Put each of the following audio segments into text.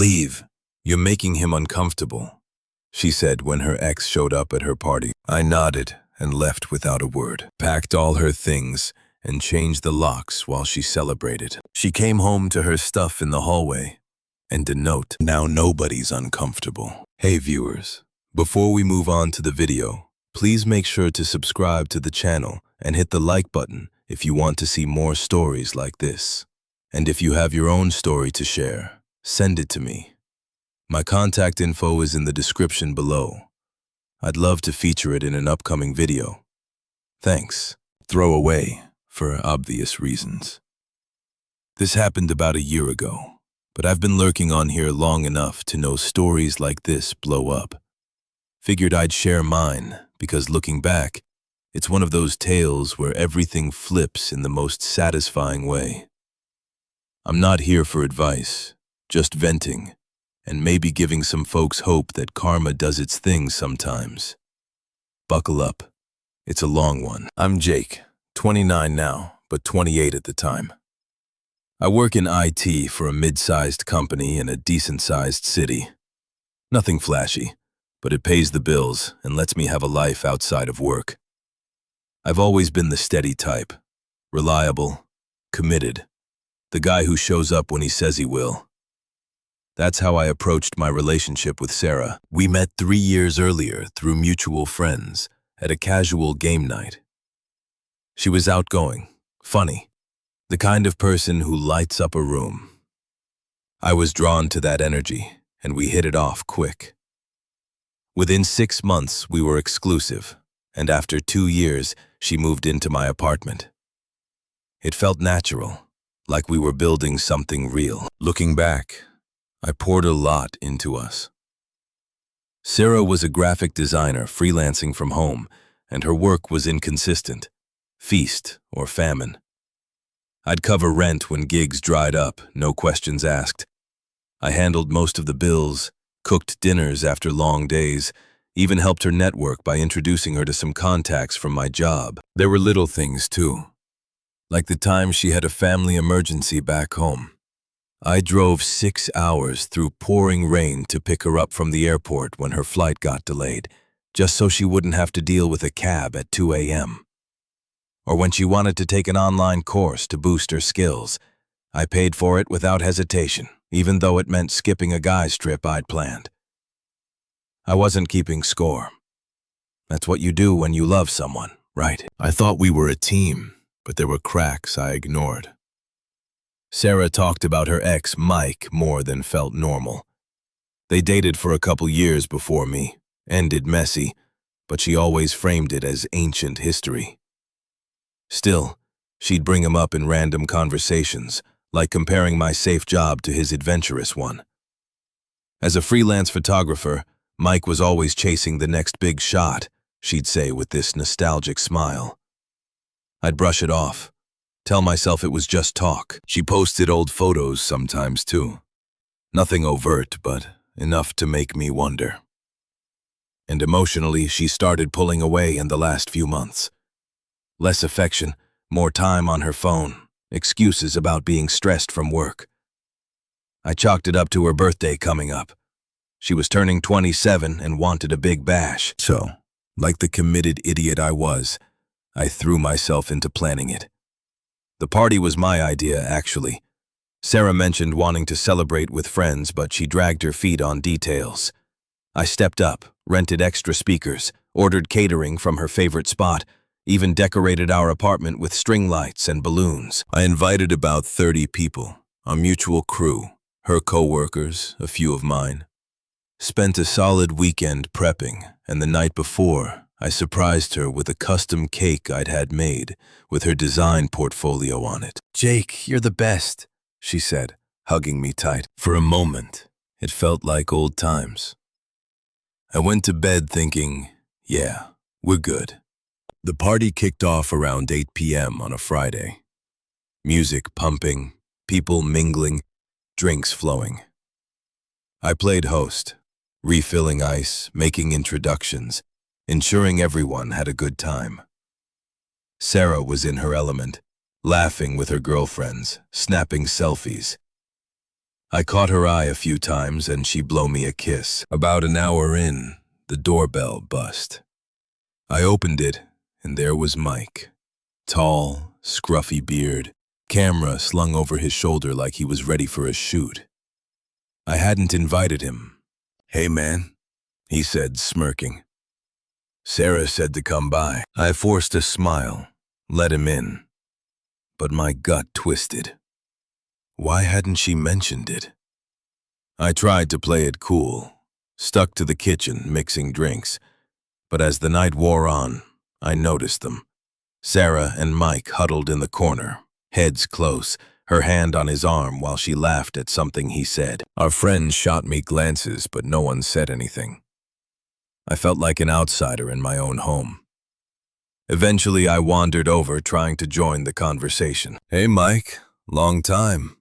Leave. You're making him uncomfortable, she said when her ex showed up at her party. I nodded and left without a word, packed all her things, and changed the locks while she celebrated. She came home to her stuff in the hallway, and a note, now nobody's uncomfortable. Hey viewers, before we move on to the video, please make sure to subscribe to the channel and hit the like button if you want to see more stories like this. And if you have your own story to share, send it to me. My contact info is in the description below. I'd love to feature it in an upcoming video. Thanks. Throw away, for obvious reasons. This happened about a year ago, but I've been lurking on here long enough to know stories like this blow up. Figured I'd share mine, because looking back, it's one of those tales where everything flips in the most satisfying way. I'm not here for advice, just venting, and maybe giving some folks hope that karma does its thing sometimes. Buckle up. It's a long one. I'm Jake, 29 now, but 28 at the time. I work in IT for a mid-sized company in a decent-sized city. Nothing flashy, but it pays the bills and lets me have a life outside of work. I've always been the steady type, reliable, committed, the guy who shows up when he says he will. That's how I approached my relationship with Sarah. We met 3 years earlier through mutual friends at a casual game night. She was outgoing, funny, the kind of person who lights up a room. I was drawn to that energy, and we hit it off quick. Within 6 months, we were exclusive, and after 2 years, she moved into my apartment. It felt natural, like we were building something real. Looking back, I poured a lot into us. Sarah was a graphic designer freelancing from home, and her work was inconsistent, feast or famine. I'd cover rent when gigs dried up, no questions asked. I handled most of the bills, cooked dinners after long days, even helped her network by introducing her to some contacts from my job. There were little things too, like the time she had a family emergency back home. I drove 6 hours through pouring rain to pick her up from the airport when her flight got delayed, just so she wouldn't have to deal with a cab at 2 a.m. Or when she wanted to take an online course to boost her skills, I paid for it without hesitation, even though it meant skipping a guy's trip I'd planned. I wasn't keeping score. That's what you do when you love someone, right? I thought we were a team, but there were cracks I ignored. Sarah talked about her ex, Mike, more than felt normal. They dated for a couple years before me, ended messy, but she always framed it as ancient history. Still, she'd bring him up in random conversations, like comparing my safe job to his adventurous one. As a freelance photographer, Mike was always chasing the next big shot, she'd say with this nostalgic smile. I'd brush it off, tell myself it was just talk. She posted old photos sometimes too. Nothing overt, but enough to make me wonder. And emotionally, she started pulling away in the last few months. Less affection, more time on her phone, excuses about being stressed from work. I chalked it up to her birthday coming up. She was turning 27 and wanted a big bash. So, like the committed idiot I was, I threw myself into planning it. The party was my idea, actually. Sarah mentioned wanting to celebrate with friends, but she dragged her feet on details. I stepped up, rented extra speakers, ordered catering from her favorite spot, even decorated our apartment with string lights and balloons. I invited about 30 people, a mutual crew, her co-workers, a few of mine. Spent a solid weekend prepping, and the night before, I surprised her with a custom cake I'd had made, with her design portfolio on it. "Jake, you're the best," she said, hugging me tight. For a moment, it felt like old times. I went to bed thinking, yeah, we're good. The party kicked off around 8 p.m. on a Friday. Music pumping, people mingling, drinks flowing. I played host, refilling ice, making introductions, ensuring everyone had a good time. Sarah was in her element, laughing with her girlfriends, snapping selfies. I caught her eye a few times and she blow me a kiss. About an hour in, the doorbell bust. I opened it, and there was Mike. Tall, scruffy beard, camera slung over his shoulder like he was ready for a shoot. I hadn't invited him. "Hey, man," he said, smirking. "Sarah said to come by." I forced a smile, let him in. But my gut twisted. Why hadn't she mentioned it? I tried to play it cool, stuck to the kitchen mixing drinks. But as the night wore on, I noticed them. Sarah and Mike huddled in the corner, heads close, her hand on his arm while she laughed at something he said. Our friends shot me glances, but no one said anything. I felt like an outsider in my own home. Eventually, I wandered over, trying to join the conversation. "Hey, Mike, long time,"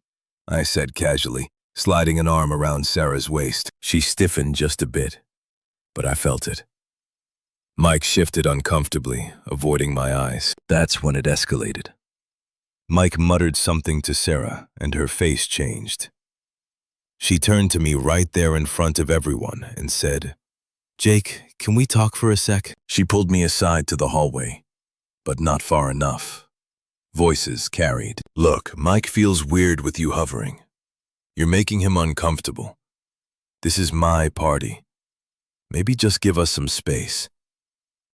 I said casually, sliding an arm around Sarah's waist. She stiffened just a bit, but I felt it. Mike shifted uncomfortably, avoiding my eyes. That's when it escalated. Mike muttered something to Sarah, and her face changed. She turned to me right there in front of everyone and said, "Jake, can we talk for a sec?" She pulled me aside to the hallway, but not far enough. Voices carried. "Look, Mike feels weird with you hovering. You're making him uncomfortable. This is my party. Maybe just give us some space.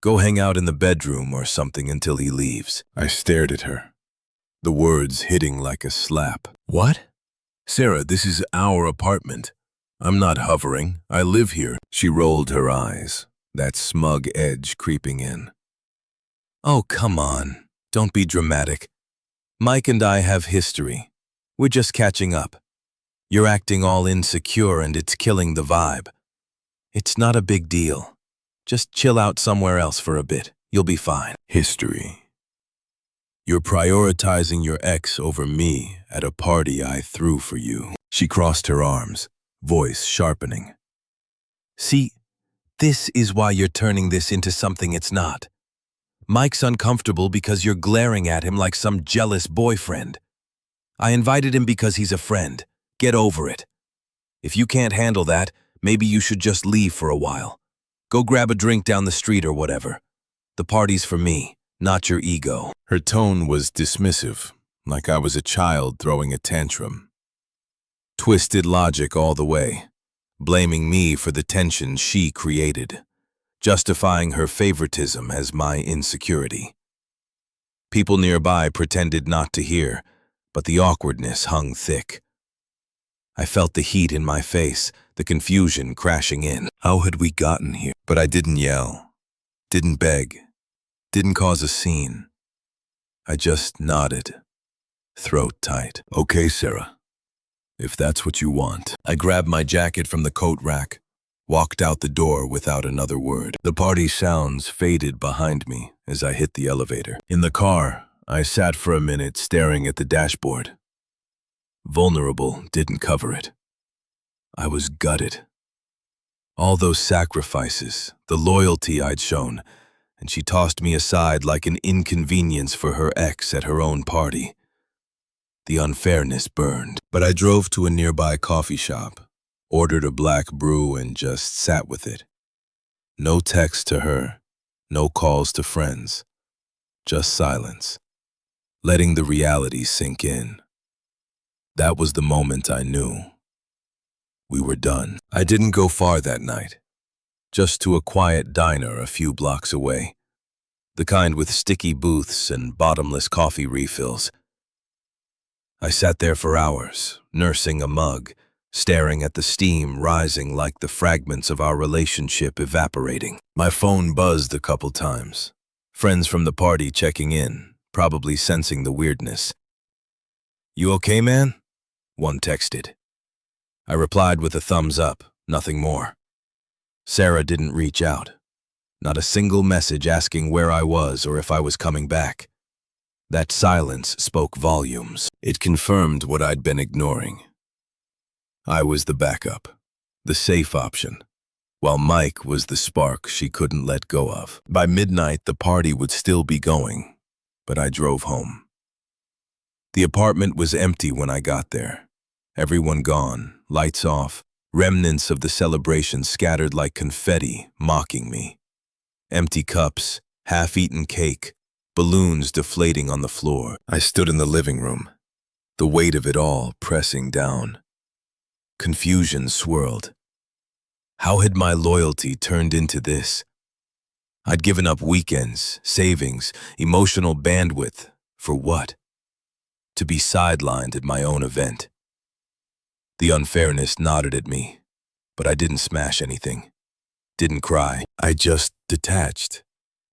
Go hang out in the bedroom or something until he leaves." I stared at her, the words hitting like a slap. "What? Sarah, this is our apartment. I'm not hovering. I live here." She rolled her eyes, that smug edge creeping in. "Oh, come on. Don't be dramatic. Mike and I have history. We're just catching up. You're acting all insecure and it's killing the vibe. It's not a big deal. Just chill out somewhere else for a bit. You'll be fine." History. You're prioritizing your ex over me at a party I threw for you. She crossed her arms, voice sharpening. "See, this is why you're turning this into something it's not. Mike's uncomfortable because you're glaring at him like some jealous boyfriend. I invited him because he's a friend. Get over it. If you can't handle that, maybe you should just leave for a while. Go grab a drink down the street or whatever. The party's for me, not your ego." Her tone was dismissive, like I was a child throwing a tantrum. Twisted logic all the way, blaming me for the tension she created, justifying her favoritism as my insecurity. People nearby pretended not to hear, but the awkwardness hung thick. I felt the heat in my face, the confusion crashing in. How had we gotten here? But I didn't yell, didn't beg, didn't cause a scene. I just nodded, throat tight. "Okay, Sarah, if that's what you want." I grabbed my jacket from the coat rack, walked out the door without another word. The party sounds faded behind me as I hit the elevator. In the car, I sat for a minute staring at the dashboard. Vulnerable didn't cover it. I was gutted. All those sacrifices, the loyalty I'd shown, and she tossed me aside like an inconvenience for her ex at her own party. The unfairness burned. But I drove to a nearby coffee shop, ordered a black brew, and just sat with it. No text to her, no calls to friends, just silence, letting the reality sink in. That was the moment I knew. We were done. I didn't go far that night, just to a quiet diner a few blocks away, the kind with sticky booths and bottomless coffee refills. I sat there for hours, nursing a mug, staring at the steam rising like the fragments of our relationship evaporating. My phone buzzed a couple times, friends from the party checking in, probably sensing the weirdness. "You okay, man?" one texted. I replied with a thumbs up, nothing more. Sarah didn't reach out. Not a single message asking where I was or if I was coming back. That silence spoke volumes. It confirmed what I'd been ignoring. I was the backup, the safe option, while Mike was the spark she couldn't let go of. By midnight, the party would still be going, but I drove home. The apartment was empty when I got there, Everyone gone, lights off, remnants of the celebration scattered like confetti, mocking me. Empty cups, half-eaten cake, balloons deflating on the floor. I stood in the living room, the weight of it all pressing down. Confusion swirled. How had my loyalty turned into this? I'd given up weekends, savings, emotional bandwidth. For what? To be sidelined at my own event. The unfairness nodded at me, but I didn't smash anything. Didn't cry. I just detached,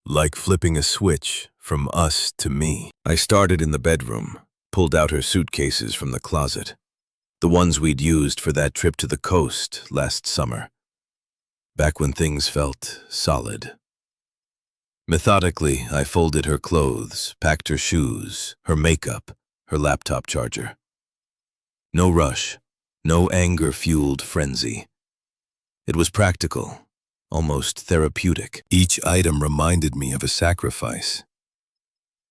like flipping a switch from us to me. I started in the bedroom, pulled out her suitcases from the closet, the ones we'd used for that trip to the coast last summer, back when things felt solid. Methodically, I folded her clothes, packed her shoes, her makeup, her laptop charger. No rush, no anger-fueled frenzy. It was practical, almost therapeutic. Each item reminded me of a sacrifice.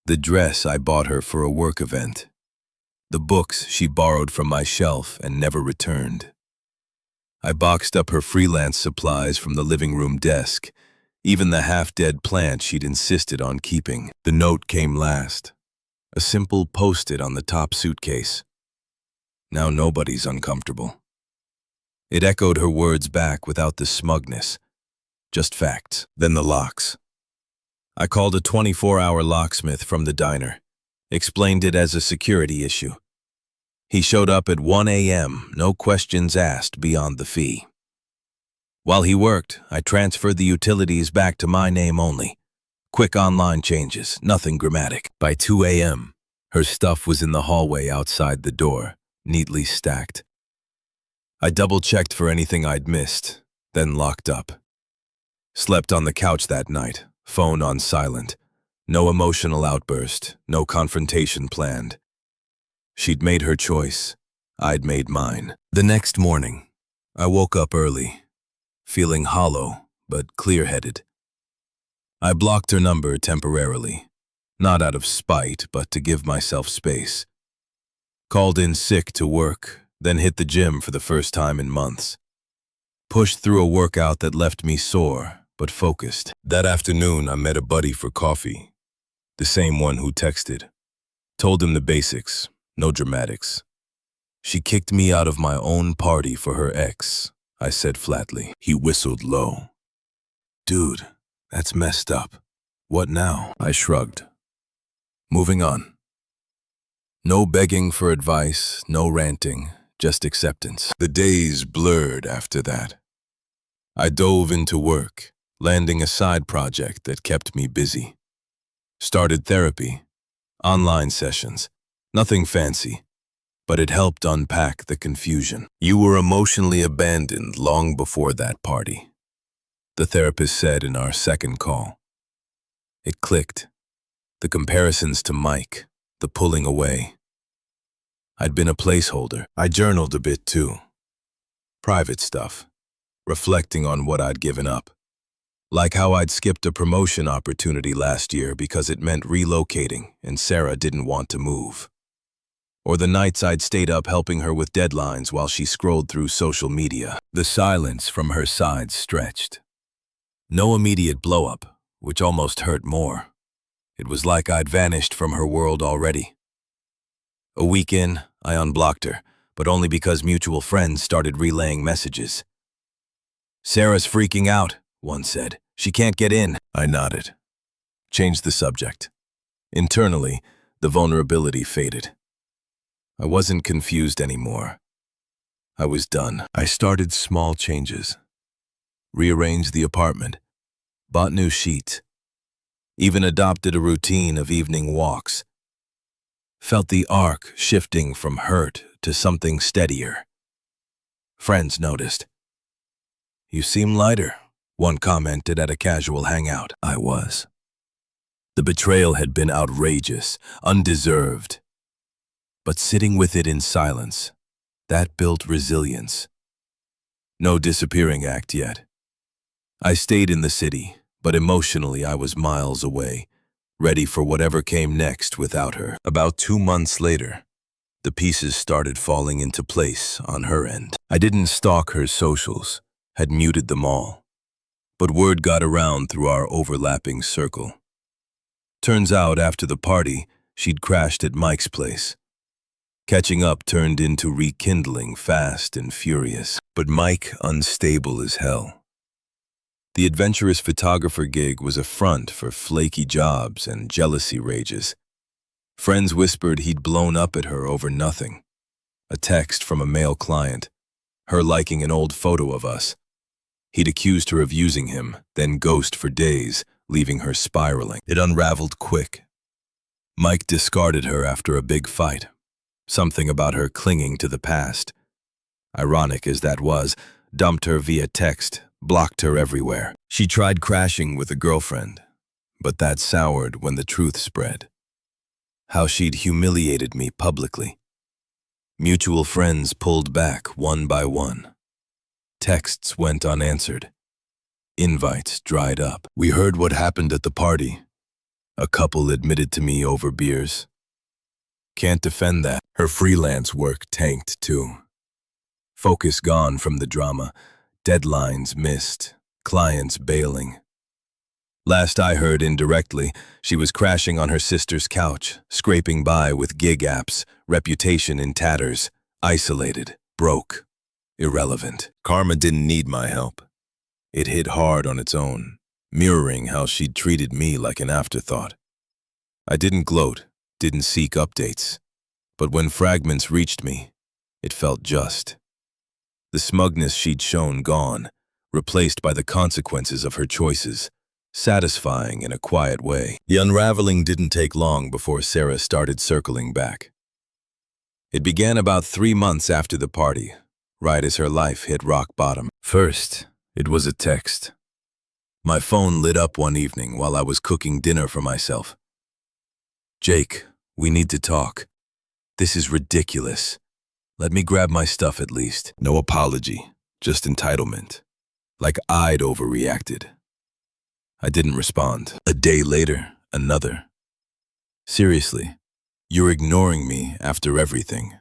The dress I bought her for a work event. The books she borrowed from my shelf and never returned. I boxed up her freelance supplies from the living room desk, even the half-dead plant she'd insisted on keeping. The note came last. A simple post-it on the top suitcase. Now nobody's uncomfortable. It echoed her words back without the smugness. Just facts. Then the locks. I called a 24-hour locksmith from the diner, explained it as a security issue. He showed up at 1 a.m., no questions asked beyond the fee. While he worked, I transferred the utilities back to my name only. Quick online changes, nothing dramatic. By 2 a.m., her stuff was in the hallway outside the door, neatly stacked. I double-checked for anything I'd missed, then locked up. Slept on the couch that night, phone on silent. No emotional outburst, no confrontation planned. She'd made her choice. I'd made mine. The next morning, I woke up early, feeling hollow but clear-headed. I blocked her number temporarily, not out of spite, but to give myself space. Called in sick to work, then hit the gym for the first time in months. Pushed through a workout that left me sore, but focused. That afternoon, I met a buddy for coffee, the same one who texted. Told him the basics, no dramatics. She kicked me out of my own party for her ex, I said flatly. He whistled low. Dude, that's messed up. What now? I shrugged. Moving on. No begging for advice, no ranting, just acceptance. The days blurred after that. I dove into work, landing a side project that kept me busy. Started therapy, online sessions, nothing fancy, but it helped unpack the confusion. You were emotionally abandoned long before that party, the therapist said in our second call. It clicked. The comparisons to Mike, the pulling away. I'd been a placeholder. I journaled a bit too. Private stuff, reflecting on what I'd given up. Like how I'd skipped a promotion opportunity last year because it meant relocating and Sarah didn't want to move. Or the nights I'd stayed up helping her with deadlines while she scrolled through social media. The silence from her side stretched. No immediate blow-up, which almost hurt more. It was like I'd vanished from her world already. A week in, I unblocked her, but only because mutual friends started relaying messages. Sarah's freaking out, one said. She can't get in. I nodded. Changed the subject. Internally, the vulnerability faded. I wasn't confused anymore. I was done. I started small changes. Rearranged the apartment. Bought new sheets. Even adopted a routine of evening walks. Felt the arc shifting from hurt to something steadier. Friends noticed. You seem lighter, one commented at a casual hangout. I was. The betrayal had been outrageous, undeserved. But sitting with it in silence, that built resilience. No disappearing act yet. I stayed in the city, but emotionally I was miles away, ready for whatever came next without her. About 2 months later, The pieces started falling into place on her end. I didn't stalk her socials, had muted them all. But word got around through our overlapping circle. Turns out after the party, she'd crashed at Mike's place. Catching up turned into rekindling fast and furious, but Mike unstable as hell. The adventurous photographer gig was a front for flaky jobs and jealousy rages. Friends whispered he'd blown up at her over nothing. A text from a male client, her liking an old photo of us. He'd accused her of using him, then ghost for days, leaving her spiraling. It unraveled quick. Mike discarded her after a big fight. Something about her clinging to the past. Ironic as that was, dumped her via text, blocked her everywhere. She tried crashing with a girlfriend, but that soured when the truth spread. How she'd humiliated me publicly. Mutual friends pulled back one by one. Texts went unanswered. Invites dried up. We heard what happened at the party. A couple admitted to me over beers. Can't defend that. Her freelance work tanked too. Focus gone from the drama. Deadlines missed. Clients bailing. Last I heard indirectly, she was crashing on her sister's couch, scraping by with gig apps, reputation in tatters, isolated, broke, irrelevant. Karma didn't need my help. It hit hard on its own, mirroring how she'd treated me like an afterthought. I didn't gloat, didn't seek updates, but when fragments reached me, it felt just. The smugness she'd shown gone, replaced by the consequences of her choices, satisfying in a quiet way. The unraveling didn't take long before Sarah started circling back. It began about 3 months after the party, right as her life hit rock bottom. First, it was a text. My phone lit up one evening while I was cooking dinner for myself. "Jake, we need to talk. This is ridiculous. Let me grab my stuff at least." No apology, just entitlement. Like I'd overreacted. I didn't respond. A day later, another. "Seriously, you're ignoring me after everything."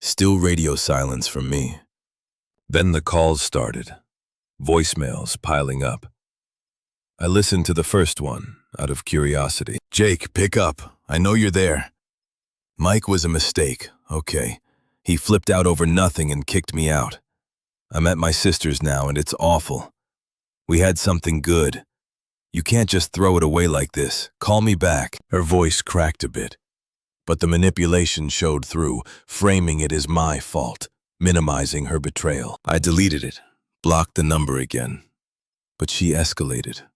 Still radio silence from me. Then the calls started, voicemails piling up. I listened to the first one, out of curiosity. "Jake, pick up. I know you're there." Mike was a mistake, okay. He flipped out over nothing and kicked me out. I'm at my sister's now and it's awful. We had something good. You can't just throw it away like this. Call me back. Her voice cracked a bit. But the manipulation showed through, framing it as my fault, minimizing her betrayal. I deleted it, blocked the number again. But she escalated.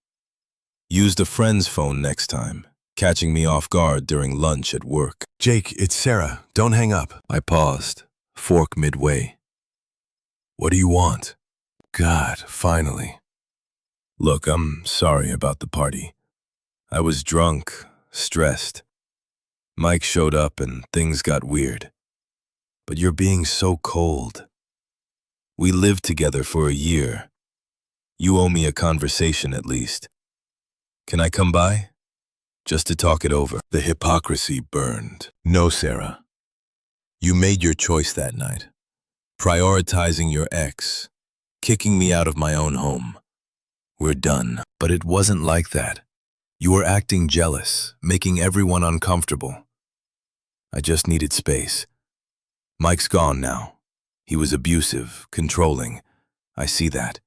Used a friend's phone next time, catching me off guard during lunch at work. "Jake, it's Sarah. Don't hang up." I paused, fork midway. "What do you want?" God, finally. "Look, I'm sorry about the party. I was drunk, stressed. Mike showed up and things got weird. But you're being so cold. We lived together for a year. You owe me a conversation at least. Can I come by? Just to talk it over." The hypocrisy burned. "No, Sarah. You made your choice that night. Prioritizing your ex, kicking me out of my own home. We're done." But it wasn't like that. You were acting jealous, making everyone uncomfortable. I just needed space. Mike's gone now. He was abusive, controlling. I see that.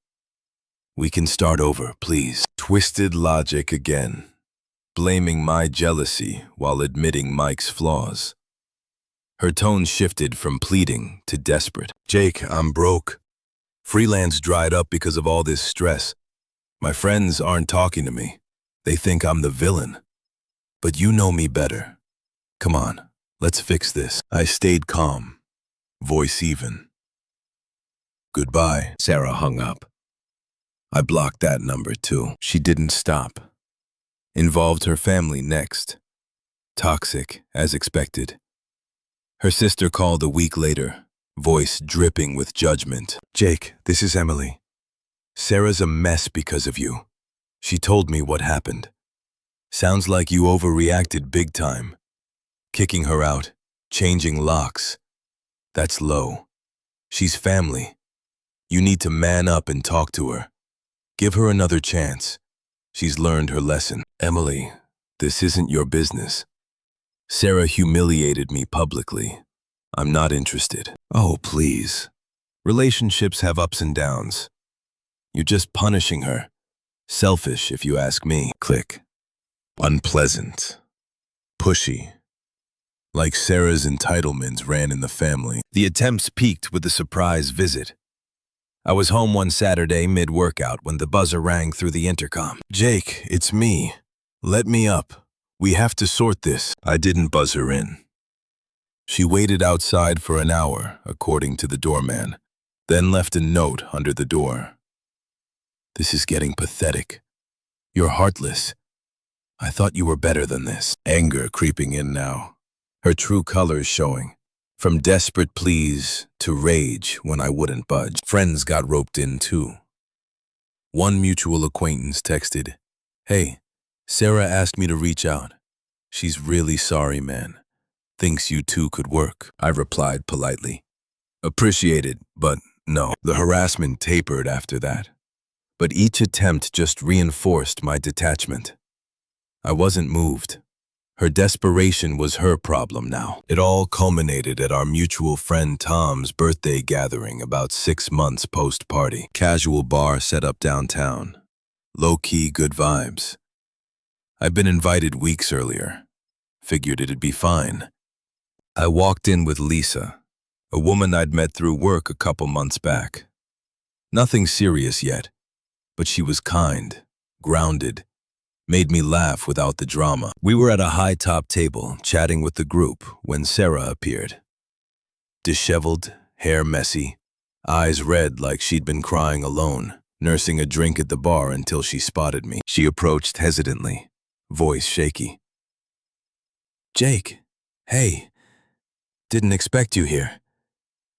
We can start over, please. Twisted logic again. Blaming my jealousy while admitting Mike's flaws. Her tone shifted from pleading to desperate. "Jake, I'm broke. Freelance dried up because of all this stress. My friends aren't talking to me. They think I'm the villain. But you know me better. Come on, let's fix this." I stayed calm, voice even. "Goodbye." Sarah hung up. I blocked that number too. She didn't stop. Involved her family next. Toxic, as expected. Her sister called a week later, voice dripping with judgment. "Jake, this is Emily. Sarah's a mess because of you. She told me what happened. Sounds like you overreacted big time. Kicking her out, Changing locks. That's low. She's family. You need to man up and talk to her. Give her another chance. She's learned her lesson. Emily, this isn't your business. Sarah humiliated me publicly. I'm not interested. Oh, please. Relationships have ups and downs. You're just punishing her. Selfish, if you ask me. Click. Unpleasant. Pushy. Like Sarah's entitlements ran in the family. The attempts peaked with the surprise visit. I was home one Saturday mid-workout when the buzzer rang through the intercom. Jake, it's me. Let me up. We have to sort this. I didn't buzz her in. She waited outside for an hour, according to the doorman, then left a note under the door. This is getting pathetic. You're heartless. I thought you were better than this. Anger creeping in now. Her true colors showing. From desperate pleas to rage when I wouldn't budge. Friends got roped in too. One mutual acquaintance texted, "Hey, Sarah asked me to reach out. She's really sorry, man. Thinks you two could work." I replied politely. Appreciated, but no. The harassment tapered after that. But each attempt just reinforced my detachment. I wasn't moved. Her desperation was her problem now. It all culminated at our mutual friend Tom's birthday gathering about 6 months post-party. Casual bar set up downtown. Low-key good vibes. I'd been invited weeks earlier. Figured it'd be fine. I walked in with Lisa, a woman I'd met through work a couple months back. Nothing serious yet, but she was kind, grounded, made me laugh without the drama. We were at a high-top table, chatting with the group, when Sarah appeared. Disheveled, hair messy, eyes red like she'd been crying alone, nursing a drink at the bar until she spotted me. She approached hesitantly, voice shaky. "Jake, hey, didn't expect you here.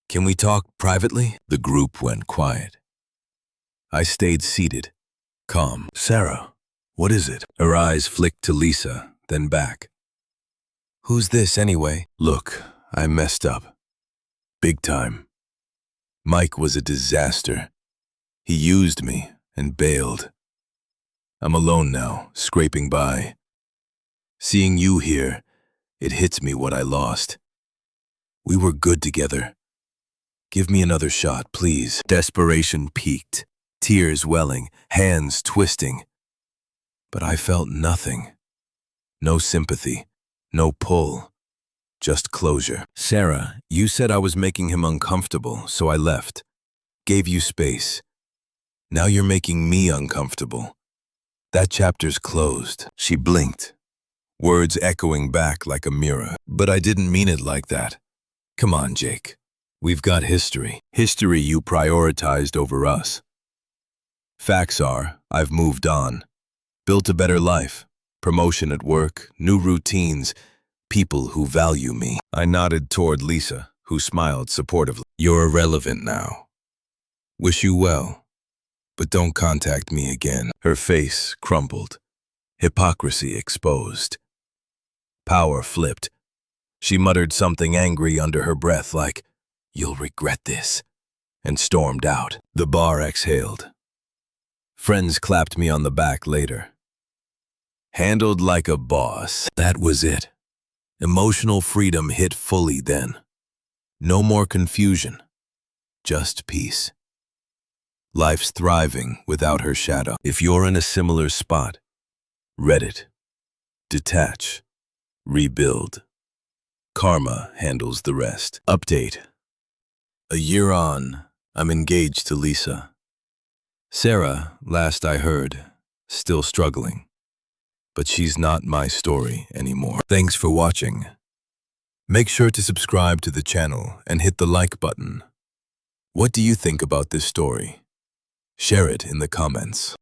Can we talk privately?" The group went quiet. I stayed seated, calm. "Sarah, what is it?" Her eyes flicked to Lisa, then back. "Who's this anyway?" "Look, I messed up. Big time. Mike was a disaster. He used me and bailed. I'm alone now, scraping by. Seeing you here, it hits me what I lost. We were good together. Give me another shot, please." Desperation peaked, tears welling, hands twisting. But I felt nothing. No sympathy, no pull, just closure. "Sarah, you said I was making him uncomfortable, so I left. Gave you space. Now you're making me uncomfortable. That chapter's closed." She blinked, words echoing back like a mirror. "But I didn't mean it like that. Come on, Jake. We've got history. History you prioritized over us. Facts are, I've moved on. Built a better life. Promotion at work, new routines, people who value me." I nodded toward Lisa, who smiled supportively. "You're irrelevant now. Wish you well, but don't contact me again." Her face crumpled, hypocrisy exposed. Power flipped. She muttered something angry under her breath like, "You'll regret this," and stormed out. The bar exhaled. Friends clapped me on the back later. Handled like a boss. That was it. Emotional freedom hit fully then. No more confusion. Just peace. Life's thriving without her shadow. If you're in a similar spot, Reddit. Detach. Rebuild. Karma handles the rest. Update. A year on, I'm engaged to Lisa. Sarah, last I heard, still struggling. But she's not my story anymore. Thanks for watching. Make sure to subscribe to the channel and hit the like button. What do you think about this story? Share it in the comments.